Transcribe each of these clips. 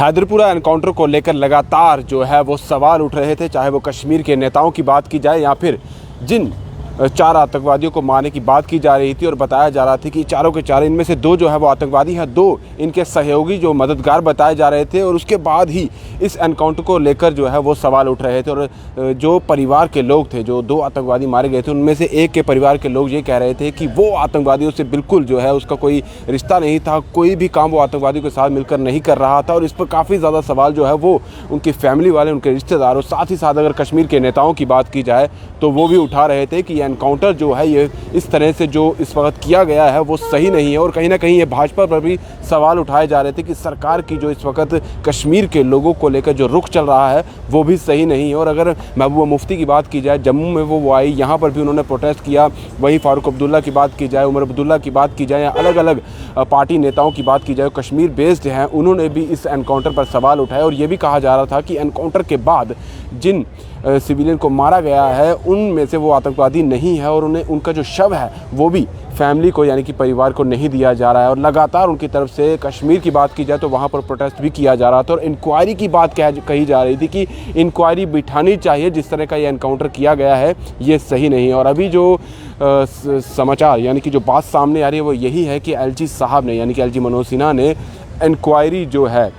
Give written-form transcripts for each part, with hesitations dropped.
Haiderpura encounter को लेकर लगातार जो है वो सवाल उठ रहे थे, चाहे वो कश्मीर के नेताओं की बात की जाए या फिर जिन 4 आतंकवादियों को मारने की बात की जा रही थी और बताया जा रहा था कि चारों के चारों इनमें से 2 जो है वो आतंकवादी हैं, 2 इनके सहयोगी जो मददगार बताए जा रहे थे। और उसके बाद ही इस एनकाउंटर को लेकर जो है वो सवाल उठ रहे थे। और जो परिवार के लोग थे, जो 2 आतंकवादी मारे गए थे, उनमें से एक के परिवार के लोग ये कह रहे थे कि वो आतंकवादियों से बिल्कुल जो है उसका कोई रिश्ता नहीं था, कोई भी काम वो आतंकवादियों के साथ मिलकर नहीं कर रहा था। और इस पर काफ़ी ज़्यादा सवाल जो है वो उनकी फैमिली वाले, उनके रिश्तेदारों, साथ ही साथ अगर कश्मीर के नेताओं की बात की जाए तो वो भी उठा रहे थे कि एनकाउंटर जो है ये इस तरह से जो इस वक्त किया गया है वो सही नहीं है। और कहीं ना कहीं ये भाजपा पर भी सवाल उठाए जा रहे थे कि सरकार की जो इस वक्त कश्मीर के लोगों को लेकर जो रुख चल रहा है वो भी सही नहीं है। और अगर महबूबा मुफ्ती की बात की जाए, जम्मू में वो आई, यहाँ पर भी उन्होंने प्रोटेस्ट किया। वहीं फारूक अब्दुल्ला की बात की जाए, उमर अब्दुल्ला की बात की जाए, अलग अलग पार्टी नेताओं की बात की जाए, कश्मीर बेस्ड हैं, उन्होंने भी इस एनकाउंटर पर सवाल उठाए। और ये भी कहा जा रहा था कि एनकाउंटर के बाद जिन सिविलियन को मारा गया है उनमें से वो आतंकवादी नहीं है और उनका जो शव है वो भी फैमिली को यानी कि परिवार को नहीं दिया जा रहा है। और लगातार उनकी तरफ से कश्मीर की बात की जाए तो वहाँ पर प्रोटेस्ट भी किया जा रहा था। और इंक्वायरी की बात कही जा रही थी कि इंक्वायरी बिठानी चाहिए, जिस तरह का ये एनकाउंटर किया गया है ये सही नहीं है। और अभी जो समाचार यानी कि जो बात सामने आ रही है वो यही है कि एलजी साहब ने यानी कि एलजी मनोज सिन्हा ने इंक्वायरी जो है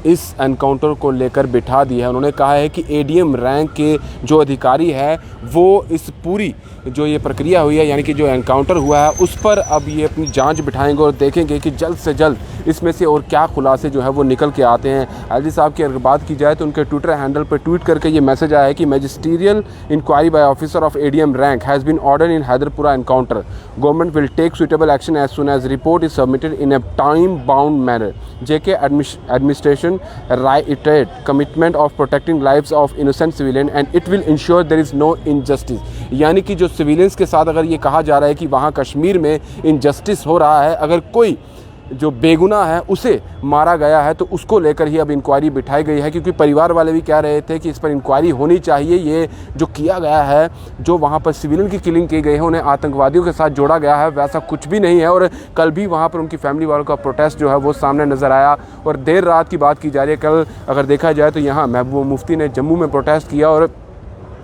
इस एनकाउंटर को लेकर बिठा दी है। उन्होंने कहा है कि एडीएम रैंक के जो अधिकारी है वो इस पूरी जो ये प्रक्रिया हुई है यानी कि जो एनकाउंटर हुआ है उस पर अब ये अपनी जांच बिठाएंगे और देखेंगे कि जल्द से जल्द इसमें से और क्या खुलासे जो है वो निकल के आते हैं। एलजी साहब की अगर बात की जाए तो उनके ट्विटर हैंडल पर ट्वीट करके ये मैसेज आया है कि magisterial inquiry by officer of ADM rank has been ordered in Hyderpora encounter. Government will take suitable action as soon as report is submitted in a time bound manner. JK administration reiterate commitment of protecting lives of innocent civilian and it will ensure there is no injustice। यानी कि जो civilians के साथ अगर ये कहा जा रहा है कि वहाँ कश्मीर में इनजस्टिस हो रहा है, अगर कोई जो बेगुनाह है उसे मारा गया है तो उसको लेकर ही अब इंक्वायरी बिठाई गई है। क्योंकि परिवार वाले भी कह रहे थे कि इस पर इंक्वायरी होनी चाहिए। ये जो किया गया है, जो वहाँ पर सिविलियन की किलिंग की गई है, उन्हें आतंकवादियों के साथ जोड़ा गया है, वैसा कुछ भी नहीं है। और कल भी वहाँ पर उनकी फैमिली वालों का प्रोटेस्ट जो है वो सामने नज़र आया। और देर रात की बात की जा रही है, कल अगर देखा जाए तो यहाँ महबूबा मुफ्ती ने जम्मू में प्रोटेस्ट किया और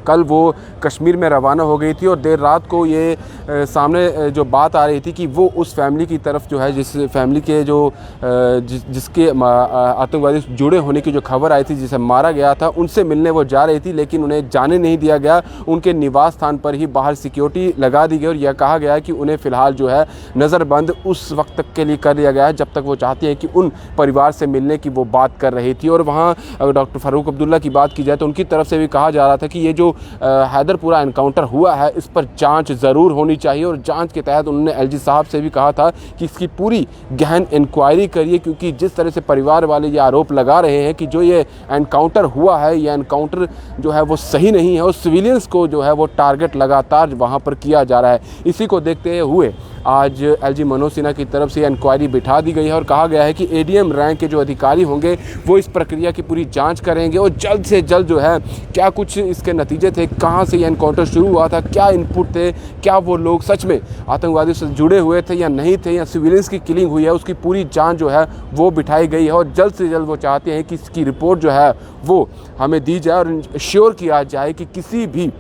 कल वो कश्मीर में रवाना हो गई थी। और देर रात को ये सामने जो बात आ रही थी कि वो उस फैमिली की तरफ जो है, जिस फैमिली के जो जिसके आतंकवादी जुड़े होने की जो खबर आई थी, जिसे मारा गया था, उनसे मिलने वो जा रही थी लेकिन उन्हें जाने नहीं दिया गया। उनके निवास स्थान पर ही बाहर सिक्योरिटी लगा दी गई और यह कहा गया कि उन्हें फ़िलहाल जो है नज़रबंद उस वक्त तक के लिए कर दिया गया है जब तक वो चाहती है कि उन परिवार से मिलने की वो बात कर रही थी। और वहाँ अगर डॉक्टर फारूक अब्दुल्ला की बात की जाए तो उनकी तरफ से भी कहा जा रहा था कि ये जो हैदरपुरा एनकाउंटर हुआ है इस पर जांच ज़रूर होनी चाहिए। और जांच के तहत उन्होंने एलजी साहब से भी कहा था कि इसकी पूरी गहन इंक्वायरी करिए, क्योंकि जिस तरह से परिवार वाले ये आरोप लगा रहे हैं कि जो ये एनकाउंटर हुआ है, ये एनकाउंटर जो है वो सही नहीं है और सिविलियंस को जो है वो टारगेट लगातार वहाँ पर किया जा रहा है। इसी को देखते हुए आज एलजी मनोज सिन्हा की तरफ से इंक्वायरी बिठा दी गई है और कहा गया है कि एडीएम रैंक के जो अधिकारी होंगे वो इस प्रक्रिया की पूरी जांच करेंगे और जल्द से जल्द जो है क्या कुछ इसके नतीजे थे, कहां से ये एनकाउंटर शुरू हुआ था, क्या इनपुट थे, क्या वो लोग सच में आतंकवादियों से जुड़े हुए थे या नहीं थे, या सिविलियंस की किलिंग हुई है, उसकी पूरी जाँच जो है वो बिठाई गई है। और जल्द से जल्द वो चाहते हैं कि इसकी रिपोर्ट जो है वो हमें दी जाए और इंश्योर किया जाए कि किसी भी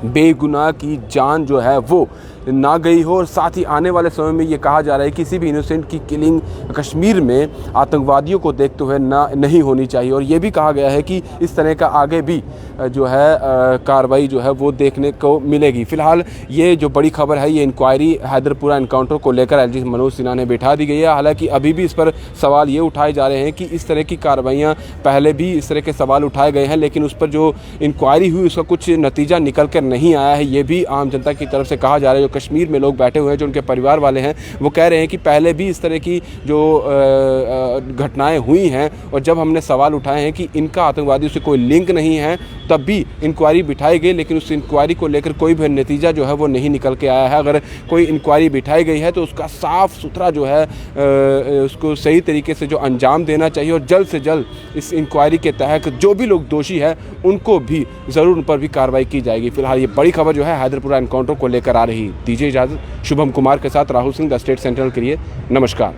बेगुनाह की जान जो है वो ना गई हो। और साथ ही आने वाले समय में ये कहा जा रहा है कि किसी भी इनोसेंट की किलिंग कश्मीर में आतंकवादियों को देखते हुए नहीं होनी चाहिए। और ये भी कहा गया है कि इस तरह का आगे भी जो है कार्रवाई जो है वो देखने को मिलेगी। फ़िलहाल ये जो बड़ी खबर है, ये इंक्वायरी हैदरपुरा एनकाउंटर को लेकर एलजी मनोज सिन्हा ने बिठा दी गई है। हालांकि अभी भी इस पर सवाल ये उठाए जा रहे हैं कि इस तरह की कार्रवाइयाँ पहले भी इस तरह के सवाल उठाए गए हैं लेकिन उस पर जो इंक्वायरी हुई उसका कुछ नतीजा निकल कर नहीं आया है। ये भी आम जनता की तरफ से कहा जा रहा है। जो कश्मीर में लोग बैठे हुए हैं, जो उनके परिवार वाले हैं, वो कह रहे हैं कि पहले भी इस तरह की जो घटनाएं हुई हैं और जब हमने सवाल उठाए हैं कि इनका आतंकवादियों से कोई लिंक नहीं है, तब भी इंक्वायरी बिठाई गई लेकिन उस इंक्वायरी को लेकर कोई भी नतीजा जो है वो नहीं निकल के आया है। अगर कोई इंक्वायरी बिठाई गई है तो उसका साफ सुथरा जो है उसको सही तरीके से जो अंजाम देना चाहिए और जल्द से जल्द इस इंक्वायरी के तहत जो भी लोग दोषी है उनको भी ज़रूर उन पर भी कार्रवाई की जाएगी। फिलहाल ये बड़ी खबर जो है हैदरपुरा एनकाउंटर को लेकर आ रही। दीजिए इजाज़त। शुभम कुमार के साथ Rahul Singh, the state central के लिए। नमस्कार।